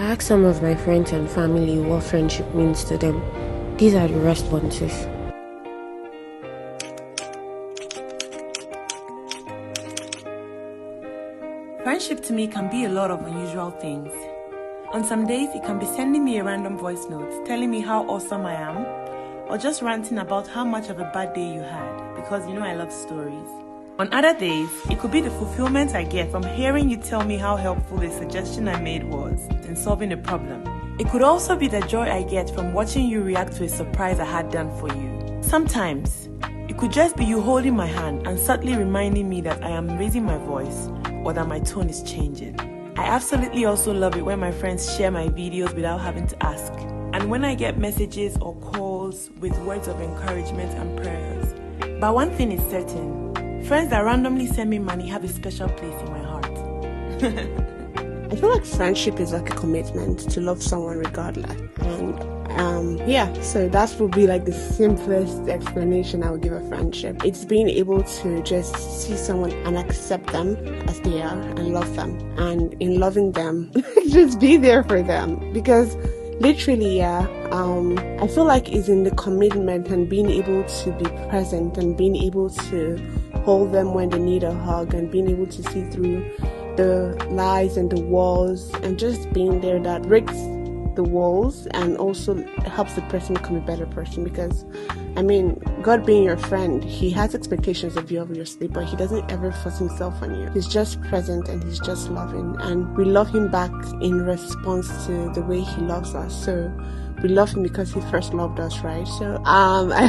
I asked some of my friends and family what friendship means to them. These are the responses. Friendship to me can be a lot of unusual things. On some days, it can be sending me a random voice note, telling me how awesome I am, or just ranting about how much of a bad day you had, because you know I love stories. On other days, it could be the fulfillment I get from hearing you tell me how helpful the suggestion I made was in solving a problem. It could also be the joy I get from watching you react to a surprise I had done for you. Sometimes, it could just be you holding my hand and subtly reminding me that I am raising my voice or that my tone is changing. I absolutely also love it when my friends share my videos without having to ask, and when I get messages or calls with words of encouragement and prayers. But one thing is certain, friends that randomly send me money have a special place in my heart. I feel like friendship is like a commitment to love someone regardless. And so that would be like the simplest explanation I would give a friendship. It's being able to just see someone and accept them as they are and love them. And in loving them, just be there for them. Because literally, I feel like it's in the commitment and being able to be present and being able to hold them when they need a hug and being able to see through the lies and the walls and just being there that breaks the walls and also helps the person become a better person. Because God being your friend, he has expectations of you obviously, but he doesn't ever force himself on you. He's just present and he's just loving, and we love him back in response to the way he loves us. So we love him because he first loved us, right? So I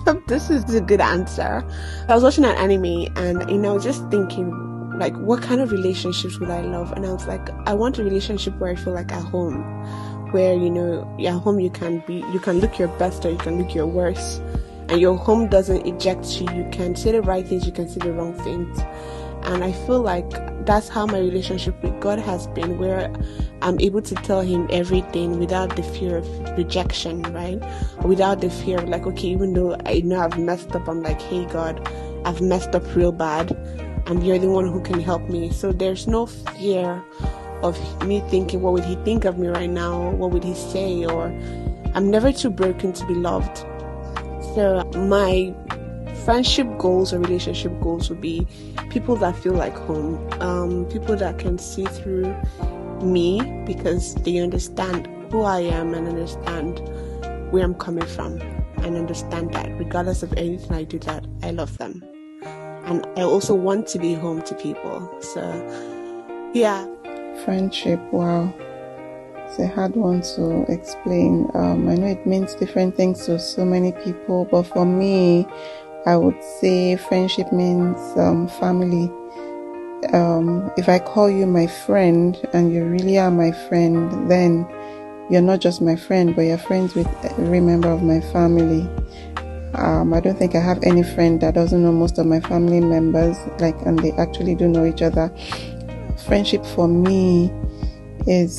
hope this is a good answer. I was watching an anime and I was just thinking, like, what kind of relationships would I love? And I was like, I want a relationship where I feel like at home, where, at home you can look your best or you can look your worst, and your home doesn't eject you. You can say the right things, you can say the wrong things. And I feel like that's how my relationship with God has been, where I'm able to tell him everything without the fear of rejection, right? Without the fear of like, okay, even though I know I've messed up, I'm like, hey God, I've messed up real bad, and you're the one who can help me. So there's no fear of me thinking, what would he think of me right now? What would he say? Or I'm never too broken to be loved. So my friendship goals or relationship goals would be people that feel like home, people that can see through me because they understand who I am and understand where I'm coming from, and understand that regardless of anything I do, that I love them. And I also want to be home to people. So, yeah. Friendship, wow. It's a hard one to explain. I know it means different things to so many people, but for me, I would say friendship means family. If I call you my friend and you really are my friend, then you're not just my friend, but you're friends with every member of my family. I don't think I have any friend that doesn't know most of my family members, and they actually do know each other. Friendship for me is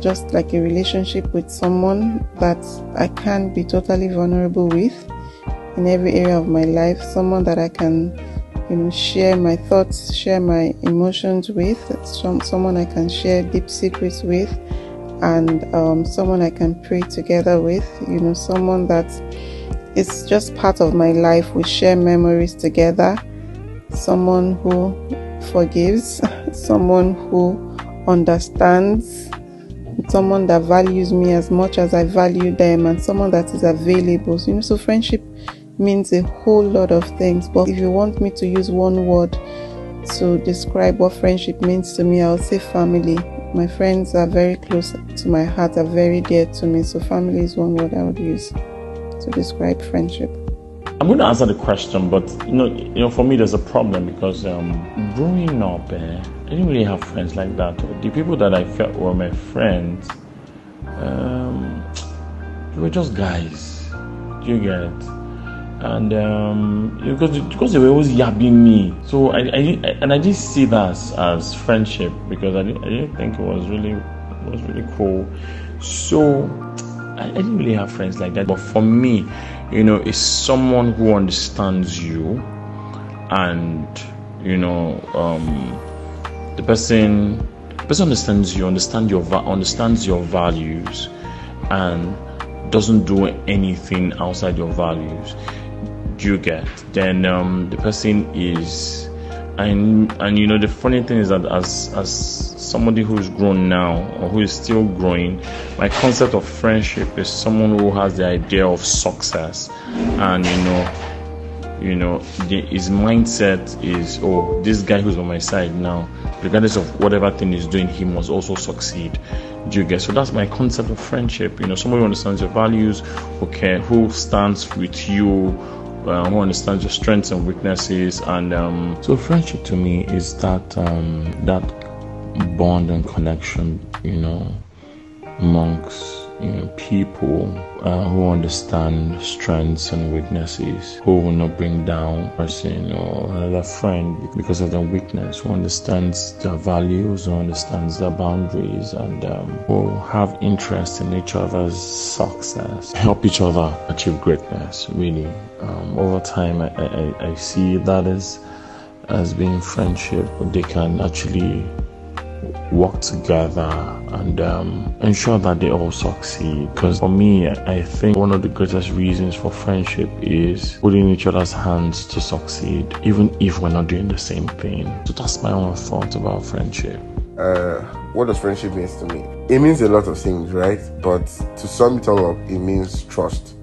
just like a relationship with someone that I can be totally vulnerable with in every area of my life. Someone that I can, share my thoughts, share my emotions with. Someone I can share deep secrets with, and someone I can pray together with. Someone that is just part of my life. We share memories together. Someone who forgives, someone who understands, someone that values me as much as I value them, and someone that is available. So friendship means a whole lot of things. But if you want me to use one word to describe what friendship means to me, I would say family. My friends are very close to my heart, are very dear to me. So family is one word I would use to describe friendship. I'm going to answer the question, but for me there's a problem because growing up, I didn't really have friends like that. The people that I felt were my friends, they were just guys. Do you get? And because they were always yabbing me, so I didn't see that as friendship, because I didn't think it was really cool. So I didn't really have friends like that. But for me, it's someone who understands you, and the person the person understands you, understands your values, and doesn't do anything outside your values, do you get? Then the person is, and the funny thing is that as somebody who's grown now, or who is still growing, my concept of friendship is someone who has the idea of success, and his mindset is, oh, this guy who's on my side now, regardless of whatever thing he's doing, he must also succeed. Do you get? So that's my concept of friendship. Somebody who understands your values, who stands with you, who understands your strengths and weaknesses. And so friendship to me is that bond and connection, amongst people who understand strengths and weaknesses, who will not bring down a person or another friend because of their weakness, who understands their values, who understands their boundaries, and who have interest in each other's success, help each other achieve greatness. Really, over time, I see that as being friendship. They can actually work together and ensure that they all succeed. Because for me, I think one of the greatest reasons for friendship is putting each other's hands to succeed, even if we're not doing the same thing. So that's my own thought about friendship. What does friendship mean to me? It means a lot of things, right? But to sum it all up, it means trust.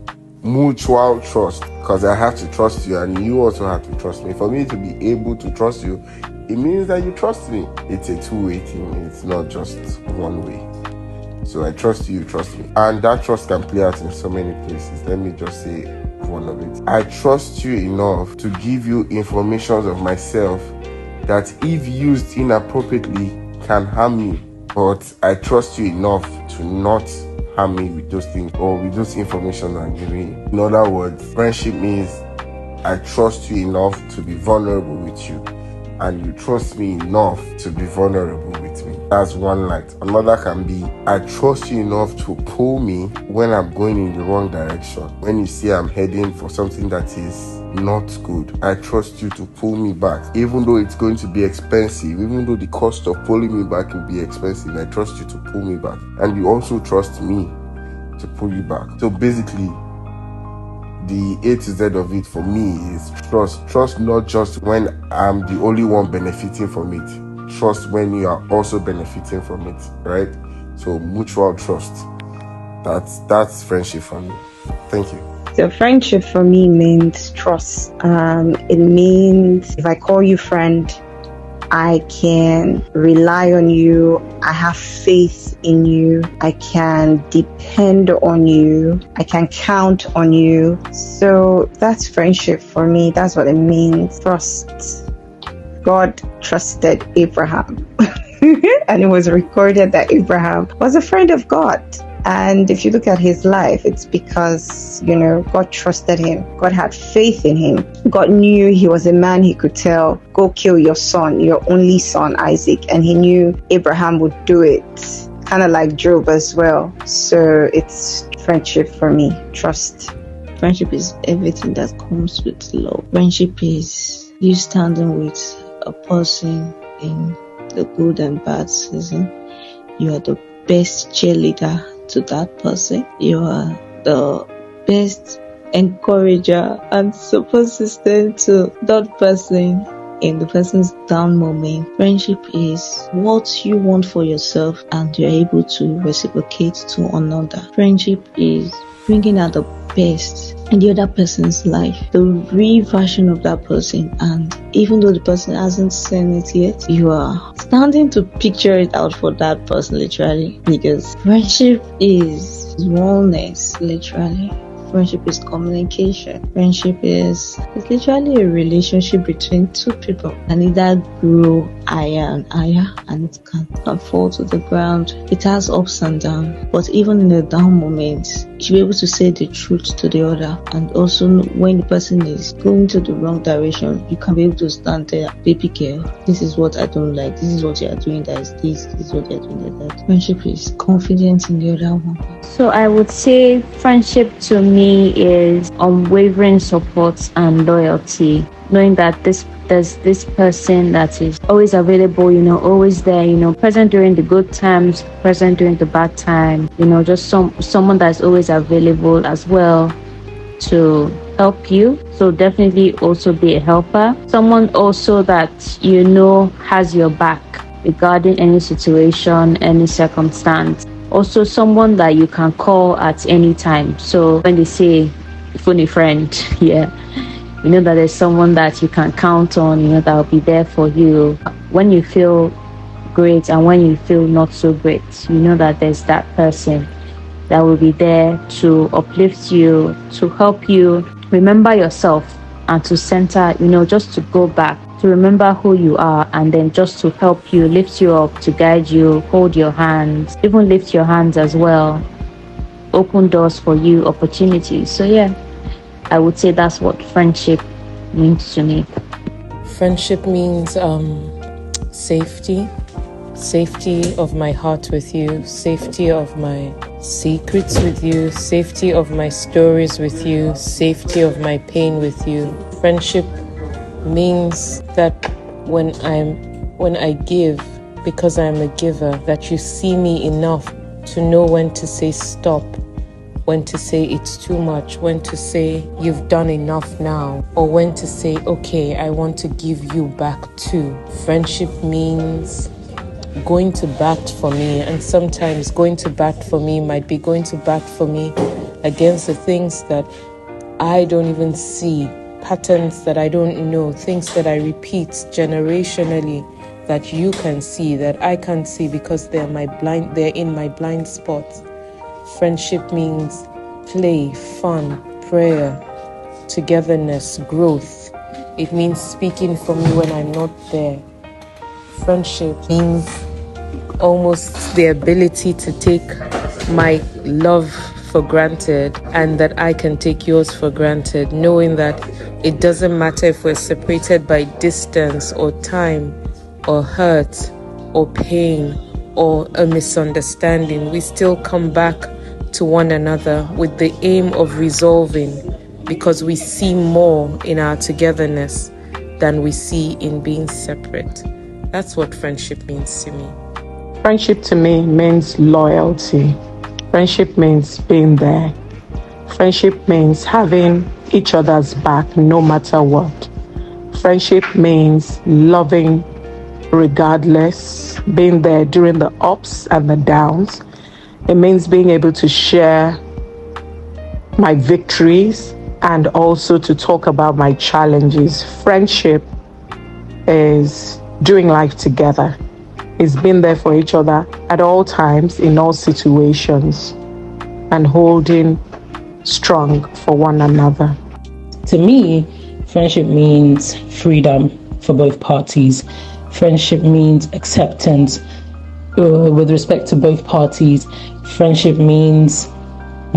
Mutual trust, because I have to trust you and you also have to trust me. For me to be able to trust you, it means that you trust me. It's a two-way thing. It's not just one way. So I trust you, you trust me. And that trust can play out in so many places. Let me just say one of it. I trust you enough to give you information of myself that if used inappropriately can harm me. But I trust you enough to not harm me with those things or with those information I'm giving. In other words, friendship means I trust you enough to be vulnerable with you, and you trust me enough to be vulnerable with me. That's one light. Another can be, I trust you enough to pull me when I'm going in the wrong direction. When you see I'm heading for something that is not good, I trust you to pull me back. Even though it's going to be expensive, even though the cost of pulling me back will be expensive, I trust you to pull me back. And you also trust me to pull you back. So basically, the A to Z of it for me is trust. Trust not just when I'm the only one benefiting from it. Trust when you are also benefiting from it, right? So mutual trust. That's friendship for me. Thank you. So friendship for me means trust. It means if I call you friend, I can rely on you. I have faith in you. I can depend on you. I can count on you. So that's friendship for me. That's what it means. Trust. God trusted Abraham. And it was recorded that Abraham was a friend of God. And if you look at his life, it's because, God trusted him. God had faith in him. God knew he was a man he could tell, go kill your son, your only son, Isaac. And he knew Abraham would do it. Kind of like Job as well. So it's friendship for me. Trust. Friendship is everything that comes with love. Friendship is you standing with a person in the good and bad season. You are the best cheerleader to that person. You are the best encourager and support system to that person in the person's down moment. Friendship is what you want for yourself and you're able to reciprocate to another. Friendship is bringing out the best in the other person's life, the real version of that person, and even though the person hasn't seen it yet, you are standing to picture it out for that person, literally, because friendship is oneness, literally. Friendship is communication. Friendship is literally a relationship between two people, and either grow higher and higher, and it can fall to the ground. It has ups and downs, but even in the down moments, you should be able to say the truth to the other, and also when the person is going to the wrong direction, you can be able to stand there, baby girl, this is what I don't like, this is what you are doing, that is this is what you are doing, that. Friendship is confidence in the other one. So I would say friendship to me is unwavering support and loyalty, knowing that this there's this person that is always available, always there, present during the good times, present during the bad time, just someone that's always available as well to help you. So definitely also be a helper. Someone also that has your back regarding any situation, any circumstance. Also someone that you can call at any time. So when they say phone friend, yeah, that there's someone that you can count on, that will be there for you when you feel great and when you feel not so great. That there's that person that will be there to uplift you, to help you remember yourself and to center, just to go back, to remember who you are, and then just to help you, lift you up, to guide you, hold your hands, even lift your hands as well, open doors for you, opportunities. So yeah, I would say that's what friendship means to me. Friendship means safety of my heart with you, safety of my secrets with you, safety of my stories with you, safety of my pain with you. Friendship means that when I give, because I'm a giver, that you see me enough to know when to say stop, when to say it's too much, when to say you've done enough now, or when to say, okay, I want to give you back too. Friendship means going to bat for me, and sometimes going to bat for me might be going to bat for me against the things that I don't even see, patterns that I don't know, things that I repeat generationally that you can see, that I can't see because they're in my blind spots. Friendship means play, fun, prayer, togetherness, growth. It means speaking for me when I'm not there. Friendship means almost the ability to take my love for granted and that I can take yours for granted, knowing that it doesn't matter if we're separated by distance or time or hurt or pain or a misunderstanding, we still come back to one another with the aim of resolving, because we see more in our togetherness than we see in being separate. That's what friendship means to me. Friendship to me means loyalty. Friendship means being there. Friendship means having each other's back no matter what. Friendship means loving regardless, being there during the ups and the downs. It means being able to share my victories and also to talk about my challenges. Friendship is doing life together. It's being there for each other at all times, in all situations, and holding strong for one another. To me, friendship means freedom for both parties. Friendship means acceptance with respect to both parties. Friendship means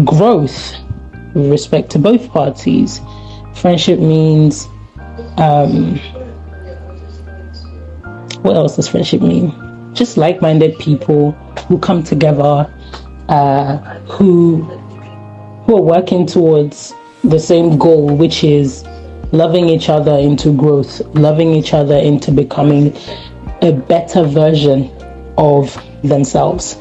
growth with respect to both parties. Friendship means what else does friendship mean? Just like-minded people who come together, who are working towards the same goal, which is loving each other into growth, loving each other into becoming a better version of themselves.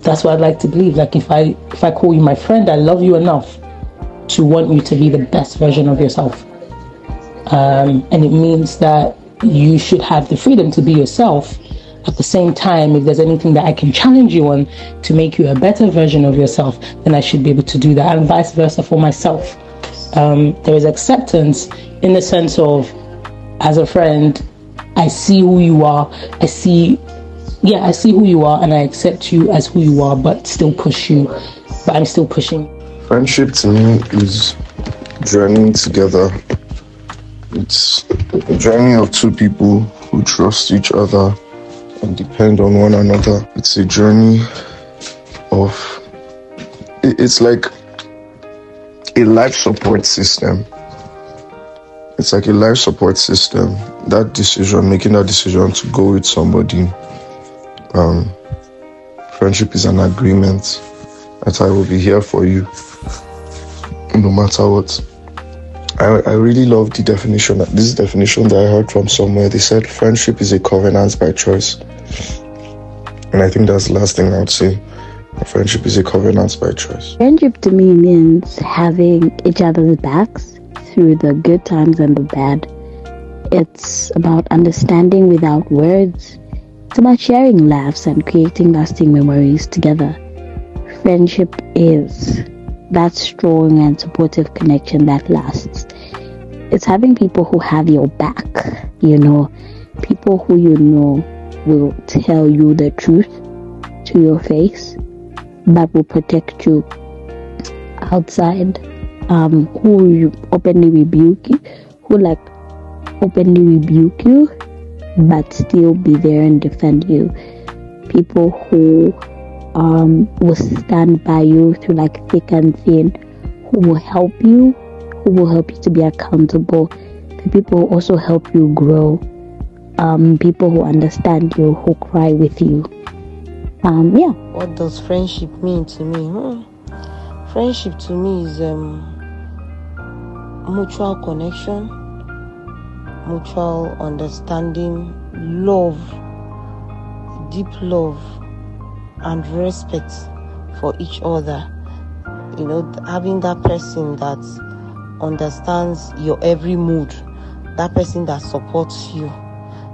That's what I'd like to believe. Like if I call you my friend, I love you enough to want you to be the best version of yourself. And it means that you should have the freedom to be yourself. At the same time, if there's anything that I can challenge you on to make you a better version of yourself, then I should be able to do that, and vice versa for myself. There is acceptance in the sense of, as a friend, I see who you are. I see who you are, and I accept you as who you are, but I'm still pushing. Friendship to me is journeying together. It's a journey of two people who trust each other and depend on one another. It's a journey of, it's like a life support system. It's like a life support system. Making that decision to go with somebody. Friendship is an agreement that I will be here for you no matter what. I really love the definition. This definition that I heard from somewhere. They said friendship is a covenant by choice. And I think that's the last thing I would say. Friendship is a covenant by choice. Friendship to me means having each other's backs through the good times and the bad. It's about understanding without words. It's about sharing laughs and creating lasting memories together. Friendship is that strong and supportive connection that lasts. It's having people who have your back, people who will tell you the truth to your face, that will protect you outside, who openly rebuke you, but still be there and defend you. People who will stand by you through thick and thin, who will help you to be accountable. The people who also help you grow. People who understand you, who cry with you. What does friendship mean to me? Friendship to me is mutual connection, mutual understanding, love, deep love, and respect for each other. Having that person that understands your every mood, that person that supports you,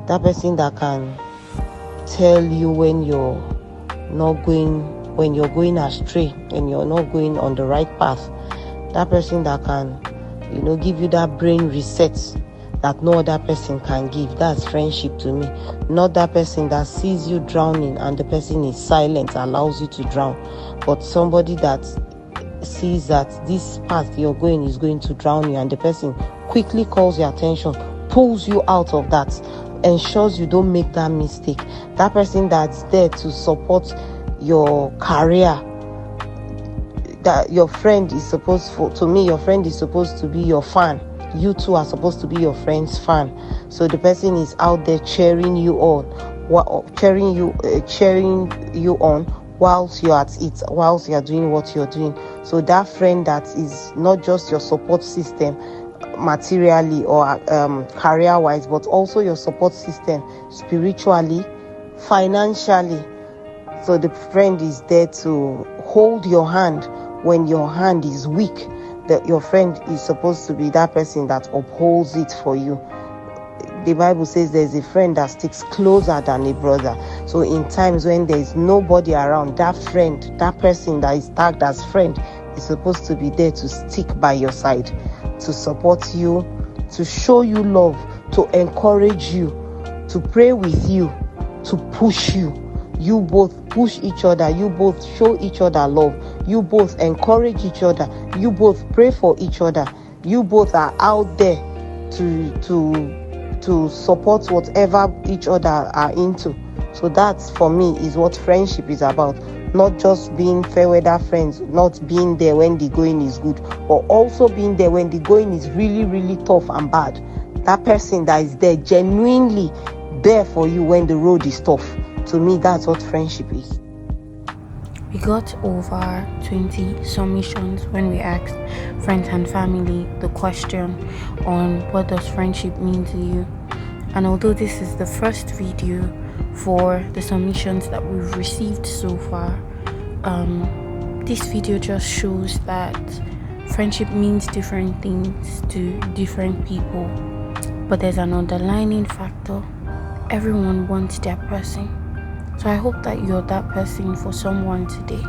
that person that can tell you when you're going astray, when you're not going on the right path, that person that can give you that brain reset that no other person can give. That's friendship to me. Not that person that sees you drowning and the person is silent, allows you to drown, but somebody that sees that this path you're going is going to drown you, and the person quickly calls your attention, pulls you out of that, ensures you don't make that mistake. That person that's there to support your career. That your friend is supposed to be your fan. You two are supposed to be your friend's fan. So the person is out there cheering you on whilst you're at it, whilst you're doing what you're doing. So that friend that is not just your support system materially or career-wise, but also your support system spiritually, financially. So the friend is there to hold your hand when your hand is weak. That your friend is supposed to be that person that upholds it for you. The Bible says there's a friend that sticks closer than a brother. So in times when there's nobody around, that friend, that person that is tagged as friend, is supposed to be there to stick by your side, to support you, to show you love, to encourage you, to pray with you, to push you. You both push each other. You both show each other love. You both encourage each other. You both pray for each other. You both are out there to support whatever each other are into. So that, for me, is what friendship is about. Not just being fair weather friends, not being there when the going is good, but also being there when the going is really, really tough and bad. That person that is there, genuinely there for you when the road is tough. To me, that's what friendship is. We got over 20 submissions when we asked friends and family the question on what does friendship mean to you. And although this is the first video for the submissions that we've received so far, this video just shows that friendship means different things to different people, but there's an underlying factor. Everyone wants their person. So I hope that you're that person for someone today.